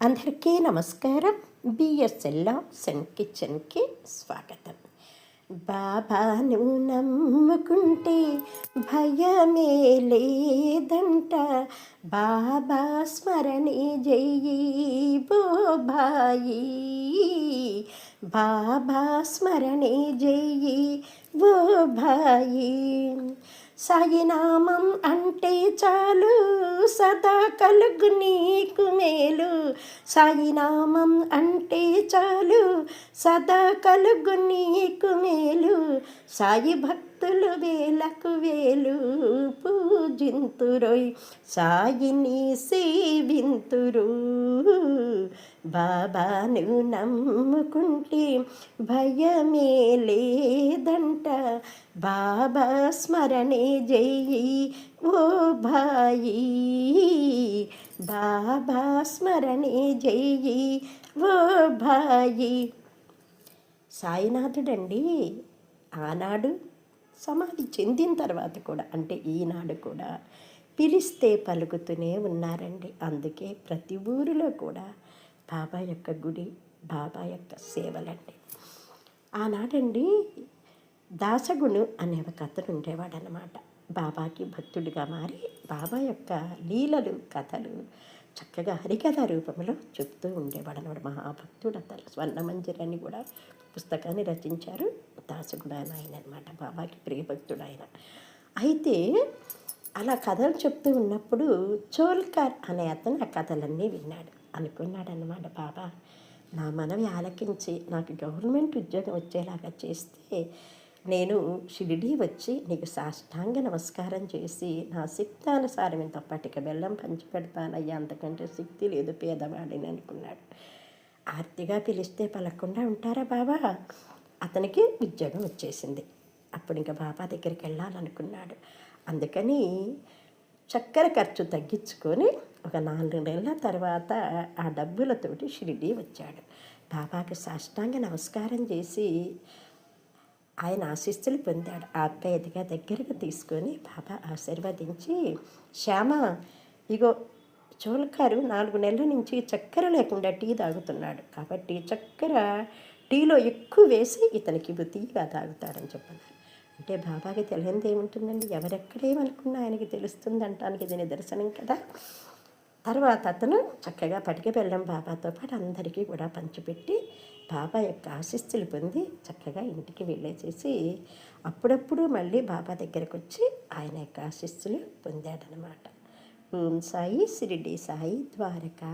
అందరికీ నమస్కారం. బిఎస్ఎల్లో సన్ కిచెన్కి స్వాగతం. బాబాను నమ్ముకుంటే భయమే లేదంట, బాబా స్మరణే జయి బోబాయి, బాబా స్మరణే జయి బోబాయి. సాయినామం అంటే చాలు సదా కలుగు నీకు మేలు, సాయినామం అంటే చాలు సదా కలుగు నీకు మేలు. సాయి భక్తులు వేలకు వేలు పూజింతురోయ్, సాయిని సేవింతురు. బాబాను నమ్ముకుంటే భయమే లేదంట, బాబా స్మరణే జయి ఓ భాయి, బాబా స్మరణే జయి ఓ భాయి. సాయినాథుడండి ఆనాడు సమాధి చెందిన తర్వాత కూడా, అంటే ఈనాడు కూడా పిలిస్తే పలుకుతూనే ఉన్నారండి. అందుకే ప్రతి ఊరిలో కూడా బాబా యొక్క గుడి, బాబా యొక్క సేవలండి. ఆనాడండి దాసగుణు అనే ఒక అతను ఉండేవాడనమాట. బాబాకి భక్తుడిగా మారి బాబా యొక్క లీలలు, కథలు చక్కగా హరికథ రూపంలో చెప్తూ ఉండేవాడు అన్నమాట. మహాభక్తుడు అతను. స్వర్ణమంజరి అని కూడా పుస్తకాన్ని రచించారు. దాసగుణ ఆయన అనమాట, బాబాకి ప్రియభక్తుడు ఆయన. అయితే అలా కథలు చెప్తూ ఉన్నప్పుడు చోల్కర్ అనే అతను ఆ కథలన్నీ విన్నాడు. అనుకున్నాడన్నమాట, బాబా నా మనవి ఆలకించి నాకు గవర్నమెంట్ ఉద్యోగం వచ్చేలాగా చేస్తే నేను షిరిడీ వచ్చి నీకు సాష్టాంగ నమస్కారం చేసి నా శక్తానుసారం ఇంత పట్టిక బెల్లం పంచి పెడతానయ్యా, అంతకంటే శక్తి లేదు పేదవాడిని అనుకున్నాడు. ఆర్తిగా పిలిస్తే పలకుండా ఉంటారా బాబా? అతనికి ఉద్యోగం వచ్చేసింది. అప్పుడు ఇంకా బాబా దగ్గరికి వెళ్ళాలనుకున్నాడు. అందుకని చక్కెర ఖర్చు తగ్గించుకొని ఒక 4 నెలల తర్వాత ఆ డబ్బులతోటి షిరిడీ వచ్చాడు. బాబాకి సాష్టాంగ నమస్కారం చేసి ఆయన ఆశీస్సులు పొందాడు. ఆప్యాయతగా దగ్గరగా తీసుకొని బాబా ఆశీర్వదించి, శ్యామ ఇగో చోల్కారు 4 నెలల నుంచి చక్కెర లేకుండా టీ తాగుతున్నాడు, కాబట్టి చక్కెర టీలో ఎక్కువ వేసి ఇతనికి తీగా తాగుతాడని చెప్పారు. అంటే బాబాకి తెలియనిది ఏముంటుందండి, ఎవరెక్కడేమనుకున్నా ఆయనకి తెలుస్తుంది అంటానికి ఇది నిదర్శనం కదా. తర్వాత అతను చక్కగా పటిక బెల్లం బాబాతో పాటు అందరికీ కూడా పంచిపెట్టి బాబా యొక్క ఆశీస్సులు పొంది చక్కగా ఇంటికి వెళ్ళేసేసి అప్పుడప్పుడు మళ్ళీ బాబా దగ్గరకు వచ్చి ఆయన యొక్క ఆశీస్సులు పొందాడనమాట. ఓం సాయి, షిరిడి సాయి, ద్వారకా.